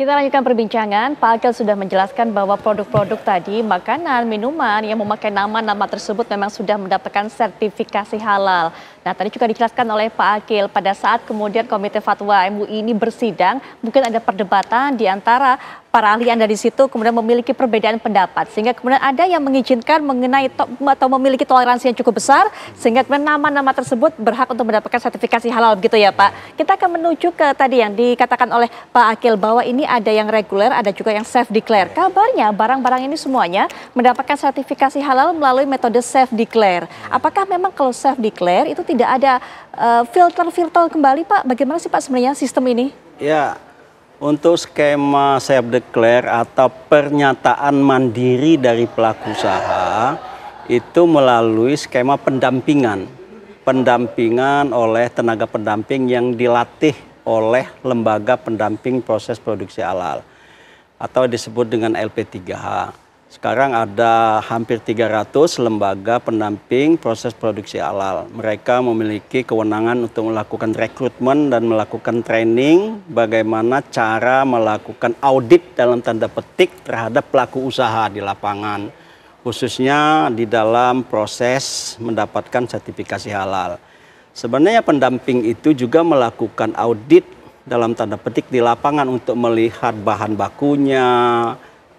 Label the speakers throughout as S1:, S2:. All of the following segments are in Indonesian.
S1: Kita lanjutkan perbincangan. Pak Akil sudah menjelaskan bahwa produk-produk tadi, makanan, minuman yang memakai nama-nama tersebut memang sudah mendapatkan sertifikasi halal. Nah, tadi juga dijelaskan oleh Pak Akil pada saat kemudian Komite Fatwa MUI ini bersidang, mungkin ada perdebatan di antara para ahli yang ada di situ kemudian memiliki perbedaan pendapat. Sehingga kemudian ada yang mengizinkan mengenai atau memiliki toleransi yang cukup besar, sehingga kemudian nama-nama tersebut berhak untuk mendapatkan sertifikasi halal, begitu ya Pak. Kita akan menuju ke tadi yang dikatakan oleh Pak Akil bahwa ini ada yang reguler, ada juga yang self declare. Kabarnya barang-barang ini semuanya mendapatkan sertifikasi halal melalui metode self declare. Apakah memang kalau self declare itu tidak ada filter kembali Pak? Bagaimana sih Pak sebenarnya sistem ini?
S2: Ya, untuk skema self declare atau pernyataan mandiri dari pelaku usaha itu melalui skema pendampingan. Pendampingan oleh tenaga pendamping yang dilatih oleh lembaga pendamping proses produksi halal atau disebut dengan LP3H. Sekarang ada hampir 300 lembaga pendamping proses produksi halal. Mereka memiliki kewenangan untuk melakukan rekrutmen dan melakukan training bagaimana cara melakukan audit dalam tanda petik terhadap pelaku usaha di lapangan, khususnya di dalam proses mendapatkan sertifikasi halal. Sebenarnya pendamping itu juga melakukan audit dalam tanda petik di lapangan untuk melihat bahan bakunya,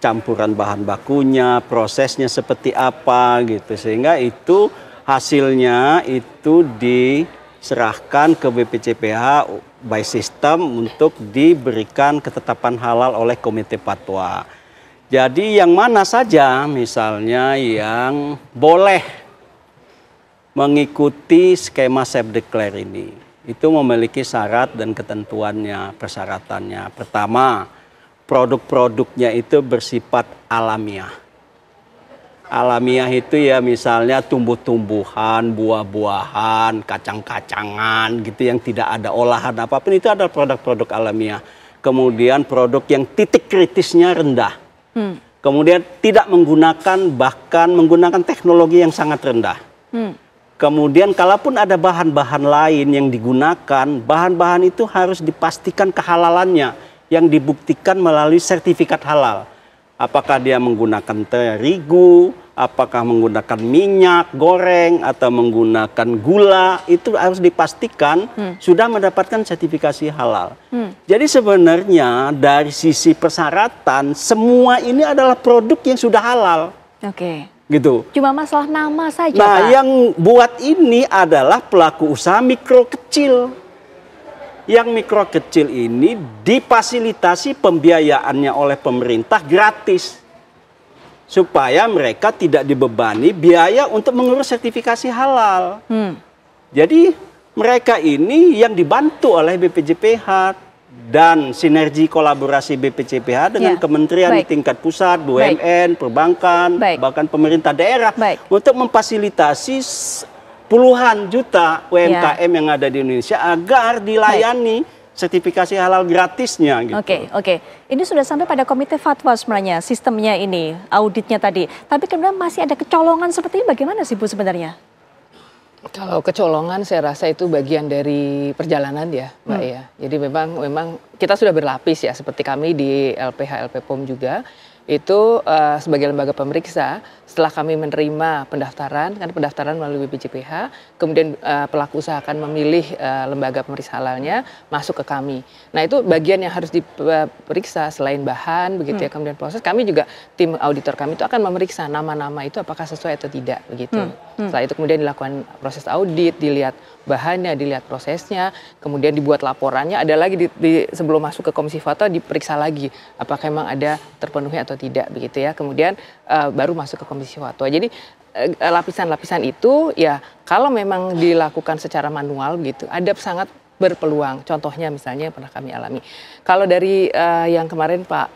S2: campuran bahan bakunya, prosesnya seperti apa gitu. Sehingga itu hasilnya itu diserahkan ke BPJPH by system untuk diberikan ketetapan halal oleh Komite Fatwa. Jadi yang mana saja misalnya yang boleh mengikuti skema self declare ini, itu memiliki syarat dan ketentuannya, persyaratannya. Pertama, produk-produknya itu bersifat alamiah. Alamiah itu ya misalnya tumbuh-tumbuhan, buah-buahan, kacang-kacangan gitu yang tidak ada olahan apapun, itu adalah produk-produk alamiah. Kemudian produk yang titik kritisnya rendah. Kemudian tidak menggunakan, bahkan menggunakan teknologi yang sangat rendah. Kemudian kalaupun ada bahan-bahan lain yang digunakan, bahan-bahan itu harus dipastikan kehalalannya yang dibuktikan melalui sertifikat halal. Apakah dia menggunakan terigu, apakah menggunakan minyak goreng, atau menggunakan gula, itu harus dipastikan sudah mendapatkan sertifikasi halal. Jadi sebenarnya dari sisi persyaratan, semua ini adalah produk yang sudah halal.
S1: Oke.
S2: Gitu.
S1: Cuma masalah nama saja,
S2: nah,
S1: Pak.
S2: yang buat ini adalah pelaku usaha mikro kecil. Yang mikro kecil ini difasilitasi pembiayaannya oleh pemerintah gratis. Supaya mereka tidak dibebani biaya untuk mengurus sertifikasi halal. Jadi mereka ini yang dibantu oleh BPJPH. Dan sinergi kolaborasi BPJPH dengan kementerian di tingkat pusat, BUMN, perbankan, bahkan pemerintah daerah untuk memfasilitasi puluhan juta UMKM yang ada di Indonesia agar dilayani sertifikasi halal gratisnya. Gitu.
S1: Oke. Ini sudah sampai pada Komite Fatwa sebenarnya sistemnya ini, auditnya tadi. Tapi kemudian masih ada kecolongan seperti ini, bagaimana sih Bu sebenarnya?
S3: Kalau kecolongan saya rasa itu bagian dari perjalanan ya Mbak ya. Jadi memang kita sudah berlapis ya, seperti kami di LPH LPPOM juga. Itu sebagai lembaga pemeriksa, setelah kami menerima pendaftaran, kan pendaftaran melalui BPJPH, kemudian pelaku usaha akan memilih lembaga pemeriksa halalnya masuk ke kami. Nah itu bagian yang harus diperiksa selain bahan, begitu ya, kemudian proses. Kami juga tim auditor kami itu akan memeriksa nama-nama itu apakah sesuai atau tidak, begitu. Setelah itu kemudian dilakukan proses audit, dilihat bahannya, dilihat prosesnya, kemudian dibuat laporannya. Ada lagi sebelum masuk ke Komisi Fatwa diperiksa lagi apakah memang ada terpenuhi atau tidak, begitu ya. Kemudian baru masuk ke Komisi Fatwa. Jadi lapisan-lapisan itu ya kalau memang dilakukan secara manual gitu, ada sangat berpeluang. Contohnya misalnya yang pernah kami alami. Kalau dari yang kemarin Pak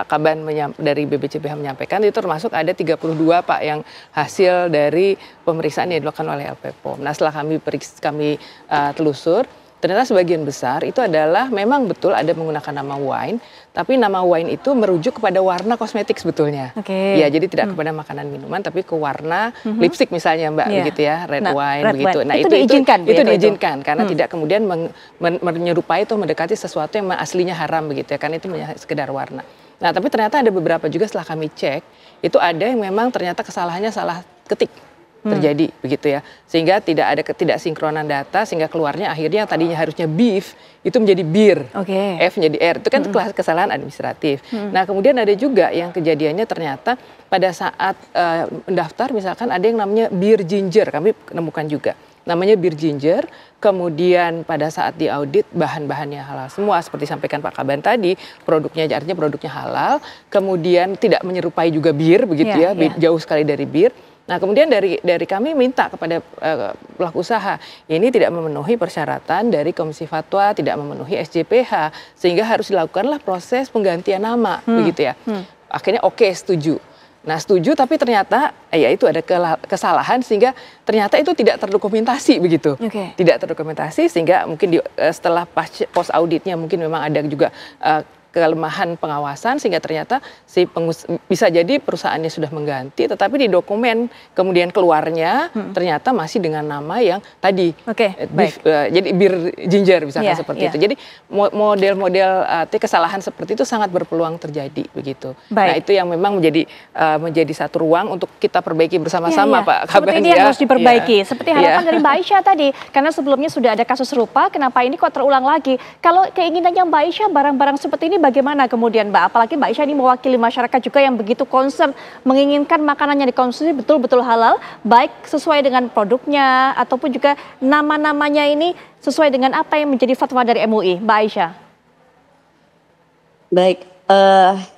S3: Kaban dari BPJPH menyampaikan, itu termasuk ada 32 Pak yang hasil dari pemeriksaan yang dilakukan oleh LPPOM. Nah setelah kami telusur, ternyata sebagian besar itu adalah memang betul ada menggunakan nama wine, tapi nama wine itu merujuk kepada warna kosmetik sebetulnya. Ya, jadi tidak kepada makanan minuman, tapi ke warna lipstick misalnya Mbak, begitu ya, red wine begitu. Nah itu diizinkan, itu diizinkan karena tidak kemudian menyerupai atau mendekati sesuatu yang aslinya haram begitu ya, karena itu hanya sekedar warna. Nah tapi ternyata ada beberapa juga setelah kami cek, itu ada yang memang ternyata kesalahannya salah ketik terjadi begitu ya, sehingga tidak ada ketidaksinkronan data, sehingga keluarnya akhirnya yang tadinya harusnya beef itu menjadi beer, F menjadi R, itu kan kesalahan administratif. Nah kemudian ada juga yang kejadiannya ternyata pada saat mendaftar misalkan ada yang namanya beer ginger, kami menemukan juga namanya beer ginger, kemudian pada saat diaudit bahan-bahannya halal semua seperti sampaikan Pak Kaban tadi, produknya artinya produknya halal, kemudian tidak menyerupai juga bir begitu ya, jauh sekali dari bir. Nah kemudian dari kami minta kepada pelaku usaha ini tidak memenuhi persyaratan dari Komisi Fatwa, tidak memenuhi SJPH, sehingga harus dilakukanlah proses penggantian nama begitu ya. Akhirnya oke, setuju. Nah setuju, tapi ternyata ya itu ada kesalahan sehingga ternyata itu tidak terdokumentasi begitu. Tidak terdokumentasi sehingga mungkin setelah post auditnya mungkin memang ada juga kelemahan pengawasan sehingga ternyata bisa jadi perusahaannya sudah mengganti, tetapi di dokumen kemudian keluarnya ternyata masih dengan nama yang tadi jadi bir ginger misalkan seperti itu. Jadi model-model kesalahan seperti itu sangat berpeluang terjadi begitu. Nah itu yang memang menjadi satu ruang untuk kita perbaiki bersama-sama Pak Kaban.
S1: Seperti ini yang harus diperbaiki. Seperti harapan dari Mbak Aisyah tadi, karena sebelumnya sudah ada kasus serupa, kenapa ini kok terulang lagi? Kalau keinginannya Mbak Aisyah barang-barang seperti ini bagaimana kemudian Mbak? Apalagi Mbak Aisyah ini mewakili masyarakat juga yang begitu concern menginginkan makanannya dikonsumsi betul-betul halal, baik sesuai dengan produknya ataupun juga nama-namanya ini sesuai dengan apa yang menjadi fatwa dari MUI, Mbak Aisyah.
S4: Baik,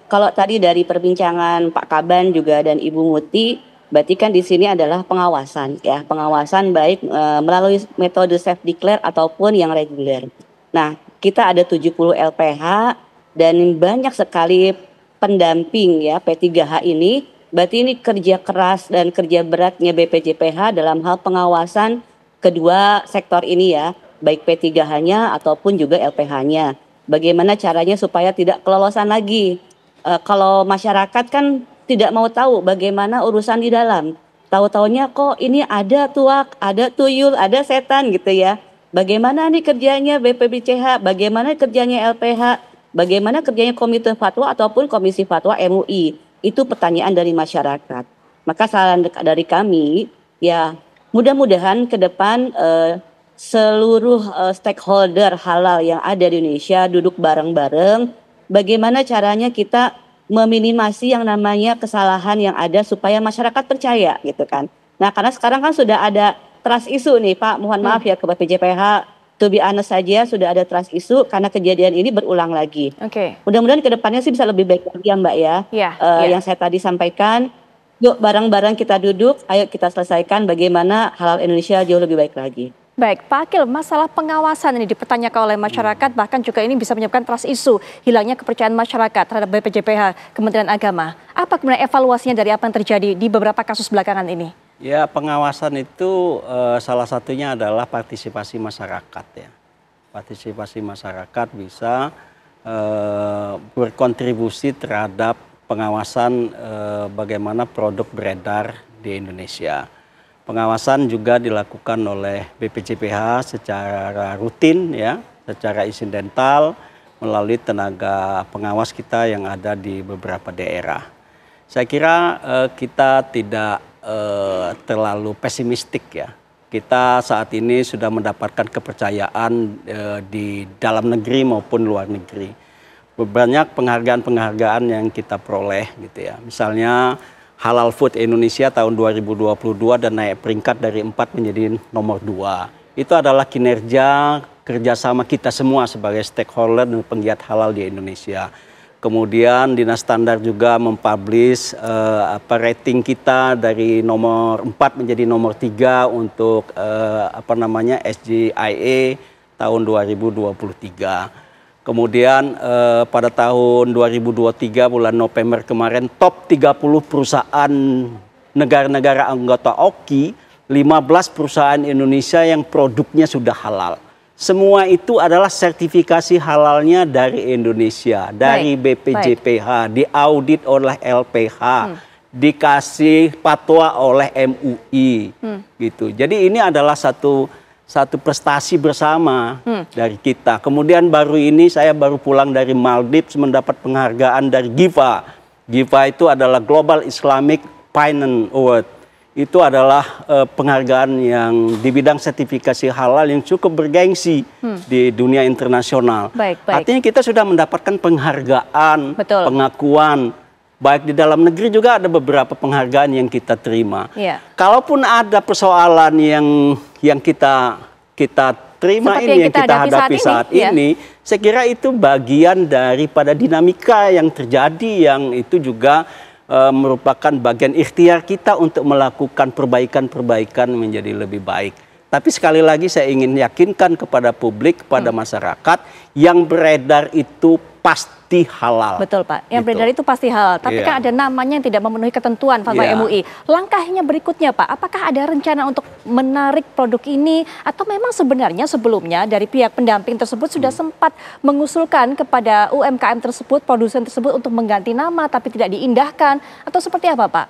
S4: kalau tadi dari perbincangan Pak Kaban juga dan Ibu Muti, berarti kan di sini adalah pengawasan ya, pengawasan baik melalui metode self declare ataupun yang reguler. Nah, kita ada 70 LPH dan banyak sekali pendamping ya P3H ini, berarti ini kerja keras dan kerja beratnya BPJPH dalam hal pengawasan kedua sektor ini ya, baik P3H-nya ataupun juga LPH-nya. Bagaimana caranya supaya tidak kelolosan lagi. Kalau masyarakat kan tidak mau tahu bagaimana urusan di dalam. Tahu-taunya kok ini ada tuak, ada tuyul, ada setan gitu ya. Bagaimana nih kerjanya BPJPH, bagaimana kerjanya LPH, bagaimana kerjanya Komite Fatwa ataupun Komisi Fatwa MUI. Itu pertanyaan dari masyarakat. Maka saran dari kami, ya mudah-mudahan ke depan seluruh stakeholder halal yang ada di Indonesia duduk bareng-bareng. Bagaimana caranya kita meminimasi yang namanya kesalahan yang ada supaya masyarakat percaya gitu kan. Nah karena sekarang kan sudah ada trust issue nih Pak, mohon maaf ya ke BPJPH, to be honest saja sudah ada trust issue karena kejadian ini berulang lagi. Mudah-mudahan ke depannya sih bisa lebih baik lagi ya Mbak ya. Yang saya tadi sampaikan, yuk bareng-bareng kita duduk, ayo kita selesaikan bagaimana halal Indonesia jauh lebih baik lagi.
S1: Baik, Pak Akil, masalah pengawasan ini dipertanyakan oleh masyarakat, bahkan juga ini bisa menyebabkan trust issue, hilangnya kepercayaan masyarakat terhadap BPJPH, Kementerian Agama. Apa kemudian evaluasinya dari apa yang terjadi di beberapa kasus belakangan ini?
S2: Ya, pengawasan itu salah satunya adalah partisipasi masyarakat ya. Partisipasi masyarakat bisa berkontribusi terhadap pengawasan bagaimana produk beredar di Indonesia. Pengawasan juga dilakukan oleh BPJPH secara rutin ya, secara insidental melalui tenaga pengawas kita yang ada di beberapa daerah. Saya kira kita tidak terlalu pesimistik ya. Kita saat ini sudah mendapatkan kepercayaan di dalam negeri maupun luar negeri. Banyak penghargaan-penghargaan yang kita peroleh gitu ya. Misalnya Halal Food Indonesia tahun 2022 dan naik peringkat dari 4 menjadi nomor 2. Itu adalah kinerja kerjasama kita semua sebagai stakeholder dan penggiat halal di Indonesia. Kemudian Dinas Standar juga mempublish rating kita dari nomor 4 menjadi nomor 3 untuk SGIA tahun 2023. Kemudian pada tahun 2023 bulan November kemarin top 30 perusahaan negara-negara anggota OKI, 15 perusahaan Indonesia yang produknya sudah halal. semua itu adalah sertifikasi halalnya dari Indonesia, dari BPJPH, diaudit oleh LPH, dikasih fatwa oleh MUI, gitu. Jadi ini adalah satu prestasi bersama dari kita. Kemudian baru ini saya baru pulang dari Maldives mendapat penghargaan dari GIFA. GIFA itu adalah Global Islamic Finance Award. Itu adalah penghargaan yang di bidang sertifikasi halal yang cukup bergengsi di dunia internasional. Artinya kita sudah mendapatkan penghargaan, pengakuan, baik di dalam negeri juga ada beberapa penghargaan yang kita terima. Kalaupun ada persoalan yang kita terima ini, yang kita hadapi saat ini, saya kira itu bagian daripada dinamika yang terjadi, yang itu juga merupakan bagian ikhtiar kita untuk melakukan perbaikan-perbaikan menjadi lebih baik. Tapi sekali lagi saya ingin yakinkan kepada publik, kepada masyarakat, yang beredar itu pasti halal.
S1: Betul Pak, yang beredar itu pasti halal. Tapi kan ada namanya yang tidak memenuhi ketentuan fatwa MUI. Langkahnya berikutnya Pak, apakah ada rencana untuk menarik produk ini? Atau memang sebenarnya sebelumnya dari pihak pendamping tersebut sudah sempat mengusulkan kepada UMKM tersebut, produsen tersebut untuk mengganti nama tapi tidak diindahkan? Atau seperti apa Pak?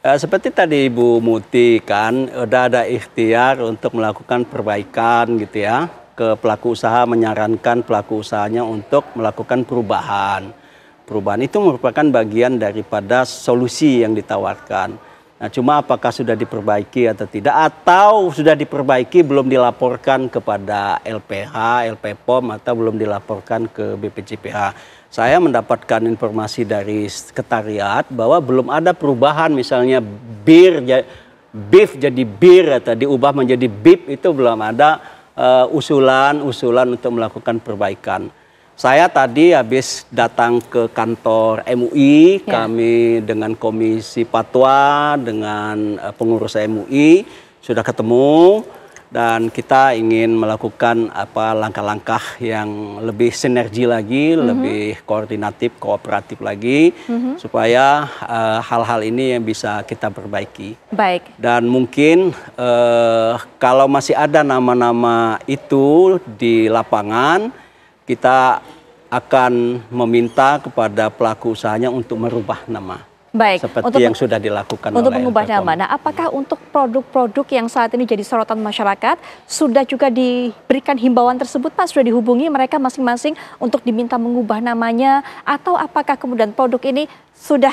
S2: Seperti tadi Ibu Muti kan, udah ada ikhtiar untuk melakukan perbaikan gitu ya. Ke pelaku usaha, menyarankan pelaku usahanya untuk melakukan perubahan. Perubahan itu merupakan bagian daripada solusi yang ditawarkan. Nah, cuma apakah sudah diperbaiki atau tidak, atau sudah diperbaiki belum dilaporkan kepada LPH, LPPOM, atau belum dilaporkan ke BPJPH. Saya mendapatkan informasi dari sekretariat bahwa belum ada perubahan, misalnya beef jadi bir atau diubah menjadi beef, itu belum ada usulan untuk melakukan perbaikan. Saya tadi habis datang ke kantor MUI, kami dengan Komisi Fatwa, dengan pengurus MUI sudah ketemu, dan kita ingin melakukan langkah-langkah yang lebih sinergi lagi, lebih koordinatif, kooperatif lagi, supaya hal-hal ini yang bisa kita perbaiki. Dan mungkin kalau masih ada nama-nama itu di lapangan, kita akan meminta kepada pelaku usahanya untuk merubah nama. Seperti yang sudah dilakukan
S1: untuk
S2: oleh
S1: mengubah nama. Nah, apakah untuk produk-produk yang saat ini jadi sorotan masyarakat sudah juga diberikan himbauan tersebut Pak? Sudah dihubungi mereka masing-masing untuk diminta mengubah namanya? Atau apakah kemudian produk ini sudah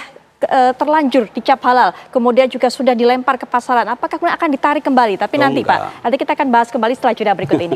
S1: terlanjur dicap halal, kemudian juga sudah dilempar ke pasaran? Apakah kemudian akan ditarik kembali? Tapi nanti Pak, nanti kita akan bahas kembali setelah jeda berikut ini.